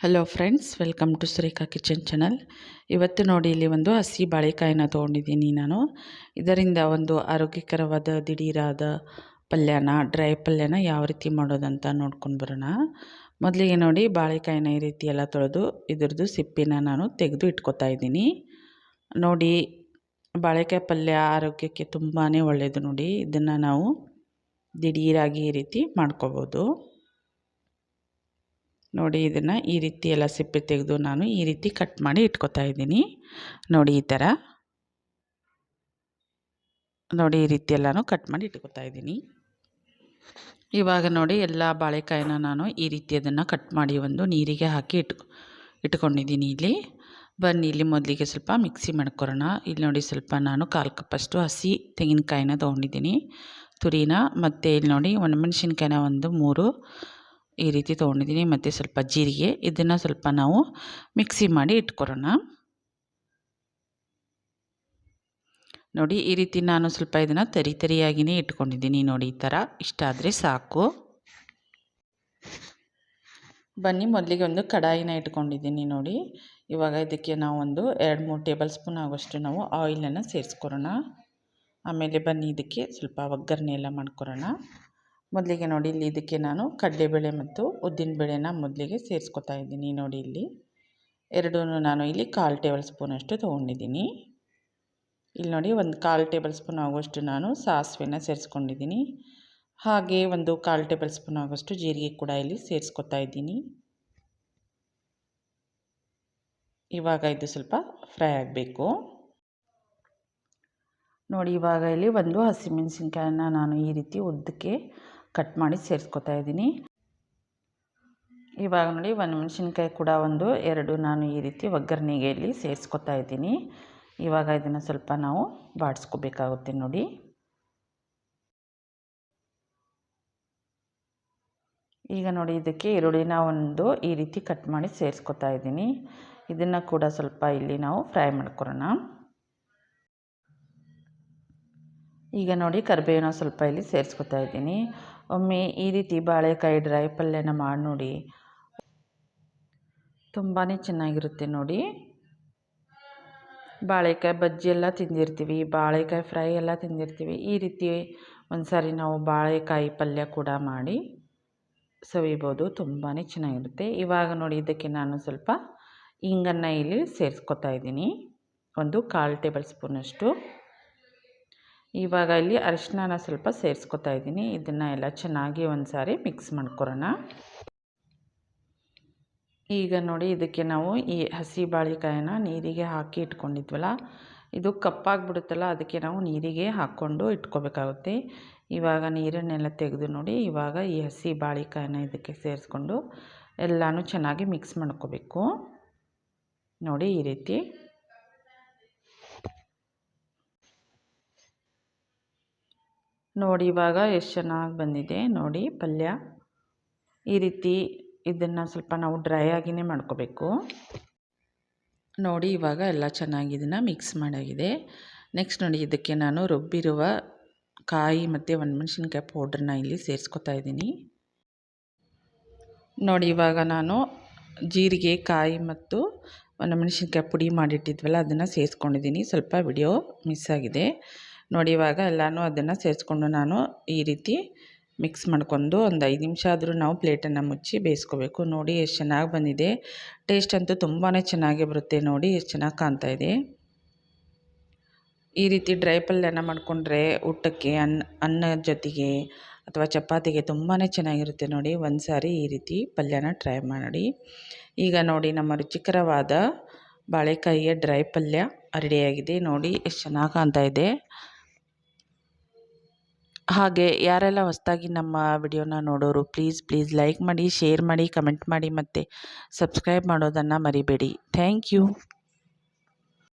Hello friends, welcome to Surekha kitchen channel. ಇವತ್ತು ನೋಡಿ ಇಲ್ಲಿ ಒಂದು ಹಸಿ ಬಾಳೆಕಾಯಿನ ತೊಗೊಂಡಿದ್ದೀನಿ ನಾನು. ಇದರಿಂದ ಒಂದು ಆರೋಗ್ಯಕರವಾದ ದಿಢೀರಾದ ಪಲ್ಯನ, ಡ್ರೈ ಪಲ್ಯನ ಯಾವ ರೀತಿ ಮಾಡೋದಂತ ನೋಡ್ಕೊಂಡು ಬರೋಣ. ಮೊದಲಿಗೆ ನೋಡಿ ಬಾಳೆಕಾಯಿನ ಈ ರೀತಿ ಎಲ್ಲ ತೊಳೆದು ಇದ್ರದ್ದು ಸಿಪ್ಪಿನ ನಾನು ತೆಗೆದು ಇಟ್ಕೊತಾ ಇದ್ದೀನಿ. ನೋಡಿ, ಬಾಳೆಕಾಯಿ ಪಲ್ಯ ಆರೋಗ್ಯಕ್ಕೆ ತುಂಬಾ ಒಳ್ಳೆಯದು. ನೋಡಿ, ಇದನ್ನು ನಾವು ದಿಢೀರಾಗಿ ಈ ರೀತಿ ಮಾಡ್ಕೋಬೋದು. ನೋಡಿ, ಇದನ್ನು ಈ ರೀತಿ ಎಲ್ಲ ಸಿಪ್ಪೆ ತೆಗೆದು ನಾನು ಈ ರೀತಿ ಕಟ್ ಮಾಡಿ ಇಟ್ಕೊತಾ ಇದ್ದೀನಿ. ನೋಡಿ, ಈ ಥರ ನೋಡಿ ಈ ರೀತಿ ಎಲ್ಲನೂ ಕಟ್ ಮಾಡಿ ಇಟ್ಕೊತಾ ಇದ್ದೀನಿ. ಇವಾಗ ನೋಡಿ ಎಲ್ಲ ಬಾಳೆಕಾಯಿನ ನಾನು ಈ ರೀತಿ ಅದನ್ನು ಕಟ್ ಮಾಡಿ ಒಂದು ನೀರಿಗೆ ಹಾಕಿ ಇಟ್ಕೊಂಡಿದ್ದೀನಿ. ಇಲ್ಲಿ ಬನ್ನಿ, ಇಲ್ಲಿ ಮೊದಲಿಗೆ ಸ್ವಲ್ಪ ಮಿಕ್ಸಿ ಮಾಡ್ಕೊರೋಣ. ಇಲ್ಲಿ ನೋಡಿ, ಸ್ವಲ್ಪ ನಾನು 1/4 ಕಪ್ಪಷ್ಟು ಹಸಿ ತೆಂಗಿನಕಾಯಿನ ತೊಗೊಂಡಿದ್ದೀನಿ, ತುರಿನ. ಮತ್ತು ಇಲ್ಲಿ ನೋಡಿ ಒಣಮೆಣಸಿನ್ಕಾಯಿನ ಒಂದು 3 ಈ ರೀತಿ ತೊಗೊಂಡಿದ್ದೀನಿ, ಮತ್ತು ಸ್ವಲ್ಪ ಜೀರಿಗೆ. ಇದನ್ನು ಸ್ವಲ್ಪ ನಾವು ಮಿಕ್ಸಿ ಮಾಡಿ ಇಟ್ಕೊರೋಣ. ನೋಡಿ, ಈ ರೀತಿ ನಾನು ಸ್ವಲ್ಪ ಇದನ್ನು ತರಿಯಾಗಿಯೇ ಇಟ್ಕೊಂಡಿದ್ದೀನಿ. ನೋಡಿ, ಈ ಥರ ಇಷ್ಟ ಆದರೆ ಸಾಕು. ಬನ್ನಿ, ಮೊದಲಿಗೆ ಒಂದು ಕಡಾಯಿನ ಇಟ್ಕೊಂಡಿದ್ದೀನಿ. ನೋಡಿ, ಇವಾಗ ಇದಕ್ಕೆ ನಾವು ಒಂದು 2-3 ಟೇಬಲ್ ಸ್ಪೂನ್ ಆಗೋಷ್ಟು ನಾವು ಆಯಿಲನ್ನು ಸೇರಿಸ್ಕೊರೋಣ. ಆಮೇಲೆ ಬನ್ನಿ, ಇದಕ್ಕೆ ಸ್ವಲ್ಪ ಒಗ್ಗರಣೆ ಎಲ್ಲ ಮಾಡ್ಕೊರೋಣ. ಮೊದಲಿಗೆ ನೋಡಿ, ಇಲ್ಲಿ ಇದಕ್ಕೆ ನಾನು ಕಡಲೆಬೇಳೆ ಮತ್ತು ಉದ್ದಿನಬೇಳೆನ ಮೊದಲಿಗೆ ಸೇರಿಸ್ಕೊತಾ ಇದ್ದೀನಿ. ನೋಡಿ, ಇಲ್ಲಿ ಎರಡೂ ನಾನು ಇಲ್ಲಿ 1/4 ಟೇಬಲ್ ಸ್ಪೂನಷ್ಟು ತೊಗೊಂಡಿದ್ದೀನಿ. ಇಲ್ಲಿ ನೋಡಿ, ಒಂದು 1/4 ಟೇಬಲ್ ಸ್ಪೂನ್ ಆಗೋಷ್ಟು ನಾನು ಸಾಸಿವೆನ ಸೇರಿಸ್ಕೊಂಡಿದ್ದೀನಿ. ಹಾಗೆ ಒಂದು 1/4 ಟೇಬಲ್ ಸ್ಪೂನ್ ಆಗೋಷ್ಟು ಜೀರಿಗೆ ಕೂಡ ಇಲ್ಲಿ ಸೇರಿಸ್ಕೊತಾ ಇದ್ದೀನಿ. ಇವಾಗ ಇದು ಸ್ವಲ್ಪ ಫ್ರೈ ಆಗಬೇಕು. ನೋಡಿ, ಇವಾಗ ಇಲ್ಲಿ ಒಂದು ಹಸಿಮೆಣಸಿನ್ಕಾಯನ್ನ ನಾನು ಈ ರೀತಿ ಉದ್ದಕ್ಕೆ ಕಟ್ ಮಾಡಿ ಸೇರಿಸ್ಕೊತಾ ಇದ್ದೀನಿ. ಇವಾಗ ನೋಡಿ, ಒಣಮೆಣಸಿನ್ಕಾಯಿ ಕೂಡ 1-2 ನಾನು ಈ ರೀತಿ ಒಗ್ಗರಣೆಗೆ ಇಲ್ಲಿ ಸೇರಿಸ್ಕೊತಾ ಇದ್ದೀನಿ. ಇವಾಗ ಇದನ್ನು ಸ್ವಲ್ಪ ನಾವು ಬಾಡಿಸ್ಕೋಬೇಕಾಗುತ್ತೆ. ನೋಡಿ, ಈಗ ನೋಡಿ, ಇದಕ್ಕೆ ಈರುಳ್ಳಿನ ಈ ರೀತಿ ಕಟ್ ಮಾಡಿ ಸೇರಿಸ್ಕೊತಾ ಇದ್ದೀನಿ. ಇದನ್ನು ಕೂಡ ಸ್ವಲ್ಪ ಇಲ್ಲಿ ನಾವು ಫ್ರೈ ಮಾಡ್ಕೊರೋಣ. ಈಗ ನೋಡಿ, ಕರಿಬೇವಿನ ಸ್ವಲ್ಪ ಇಲ್ಲಿ ಸೇರಿಸ್ಕೊತಾ ಇದ್ದೀನಿ. ಒಮ್ಮೆ ಈ ರೀತಿ ಬಾಳೆಕಾಯಿ ಡ್ರೈ ಪಲ್ಯನ ಮಾಡಿ ನೋಡಿ, ತುಂಬಾ ಚೆನ್ನಾಗಿರುತ್ತೆ. ನೋಡಿ, ಬಾಳೆಕಾಯಿ ಬಜ್ಜಿ ಎಲ್ಲ ತಿಂದಿರ್ತೀವಿ, ಬಾಳೆಕಾಯಿ ಫ್ರೈ ಎಲ್ಲ ತಿಂದಿರ್ತೀವಿ. ಈ ರೀತಿ ಒಂದು ಸಾರಿ ನಾವು ಬಾಳೆಕಾಯಿ ಪಲ್ಯ ಕೂಡ ಮಾಡಿ ಸವಿಬೋದು, ತುಂಬಾ ಚೆನ್ನಾಗಿರುತ್ತೆ. ಇವಾಗ ನೋಡಿ, ಇದಕ್ಕೆ ನಾನು ಸ್ವಲ್ಪ ಇಂಗನ್ನು ಇಲ್ಲಿ ಸೇರಿಸ್ಕೊತಾ ಇದ್ದೀನಿ, 1/4 ಟೇಬಲ್ ಸ್ಪೂನಷ್ಟು. ಇವಾಗ ಇಲ್ಲಿ ಅರಿಶಿನ ಸ್ವಲ್ಪ ಸೇರಿಸ್ಕೊತಾ ಇದ್ದೀನಿ. ಇದನ್ನು ಎಲ್ಲ ಚೆನ್ನಾಗಿ ಒಂದು ಸಾರಿ ಮಿಕ್ಸ್ ಮಾಡ್ಕೊರೋಣ. ಈಗ ನೋಡಿ, ಇದಕ್ಕೆ ನಾವು ಈ ಹಸಿ ಬಾಳೆಕಾಯಿನ ನೀರಿಗೆ ಹಾಕಿ ಇಟ್ಕೊಂಡಿದ್ವಲ್ಲ, ಇದು ಕಪ್ಪಾಗಿಬಿಡುತ್ತಲ್ಲ, ಅದಕ್ಕೆ ನಾವು ನೀರಿಗೆ ಹಾಕ್ಕೊಂಡು ಇಟ್ಕೋಬೇಕಾಗುತ್ತೆ. ಇವಾಗ ನೀರನ್ನೆಲ್ಲ ತೆಗೆದು ನೋಡಿ, ಇವಾಗ ಈ ಹಸಿ ಬಾಳೆಕಾಯಿನ ಇದಕ್ಕೆ ಸೇರಿಸ್ಕೊಂಡು ಎಲ್ಲನೂ ಚೆನ್ನಾಗಿ ಮಿಕ್ಸ್ ಮಾಡ್ಕೋಬೇಕು. ನೋಡಿ, ಈ ರೀತಿ ನೋಡಿ, ಇವಾಗ ಎಷ್ಟು ಚೆನ್ನಾಗಿ ಬಂದಿದೆ ನೋಡಿ ಪಲ್ಯ. ಈ ರೀತಿ ಇದನ್ನು ಸ್ವಲ್ಪ ನಾವು ಡ್ರೈ ಆಗಿಯೇ ಮಾಡ್ಕೋಬೇಕು. ನೋಡಿ, ಇವಾಗ ಎಲ್ಲ ಚೆನ್ನಾಗಿ ಇದನ್ನು ಮಿಕ್ಸ್ ಮಾಡಾಗಿದೆ. ನೆಕ್ಸ್ಟ್ ನೋಡಿ, ಇದಕ್ಕೆ ನಾನು ರುಬ್ಬಿರುವ ಕಾಯಿ ಮತ್ತು ಒಣಮೆಣಸಿನ್ಕಾಯಿ ಪೌಡ್ರನ್ನ ಇಲ್ಲಿ ಸೇರಿಸ್ಕೊತಾ ಇದ್ದೀನಿ. ನೋಡಿ, ಇವಾಗ ನಾನು ಜೀರಿಗೆ, ಕಾಯಿ ಮತ್ತು ಒಣಮೆಣಸಿನ್ಕಾಯಿ ಪುಡಿ ಮಾಡಿಟ್ಟಿದ್ವಲ್ಲ, ಅದನ್ನು ಸೇರಿಸ್ಕೊಂಡಿದ್ದೀನಿ. ಸ್ವಲ್ಪ ವಿಡಿಯೋ ಮಿಸ್ ಆಗಿದೆ. ನೋಡಿ, ಇವಾಗ ಎಲ್ಲನೂ ಅದನ್ನು ಸೇರಿಸ್ಕೊಂಡು ನಾನು ಈ ರೀತಿ ಮಿಕ್ಸ್ ಮಾಡ್ಕೊಂಡು ಒಂದು 5 ನಿಮಿಷ ಆದರೂ ನಾವು ಪ್ಲೇಟನ್ನು ಮುಚ್ಚಿ ಬೇಯಿಸ್ಕೋಬೇಕು. ನೋಡಿ, ಎಷ್ಟು ಚೆನ್ನಾಗಿ ಬಂದಿದೆ. ಟೇಸ್ಟ್ ಅಂತೂ ತುಂಬಾ ಚೆನ್ನಾಗಿ ಬರುತ್ತೆ. ನೋಡಿ, ಎಷ್ಟು ಚೆನ್ನಾಗಿ ಕಾಣ್ತಾ ಇದೆ. ಈ ರೀತಿ ಡ್ರೈ ಪಲ್ಯನ ಮಾಡಿಕೊಂಡ್ರೆ ಊಟಕ್ಕೆ ಅನ್ನದ ಜೊತೆಗೆ ಅಥವಾ ಚಪಾತಿಗೆ ತುಂಬಾ ಚೆನ್ನಾಗಿರುತ್ತೆ. ನೋಡಿ, ಒಂದು ಸಾರಿ ಈ ರೀತಿ ಪಲ್ಯನ ಟ್ರೈ ಮಾಡಿ. ಈಗ ನೋಡಿ, ನಮ್ಮ ರುಚಿಕರವಾದ ಬಾಳೆಕಾಯಿಯ ಡ್ರೈ ಪಲ್ಯ ರೆಡಿಯಾಗಿದೆ. ನೋಡಿ, ಎಷ್ಟು ಚೆನ್ನಾಗಿ ಕಾಣ್ತಾ ಇದೆ. ಹಾಗೆ ಯಾರೆಲ್ಲ ಹೊಸದಾಗಿ ನಮ್ಮ ವಿಡಿಯೋನ ನೋಡೋರು ಪ್ಲೀಸ್ ಲೈಕ್ ಮಾಡಿ, ಶೇರ್ ಮಾಡಿ, ಕಮೆಂಟ್ ಮಾಡಿ ಮತ್ತು ಸಬ್ಸ್ಕ್ರೈಬ್ ಮಾಡೋದನ್ನು ಮರಿಬೇಡಿ. Thank you.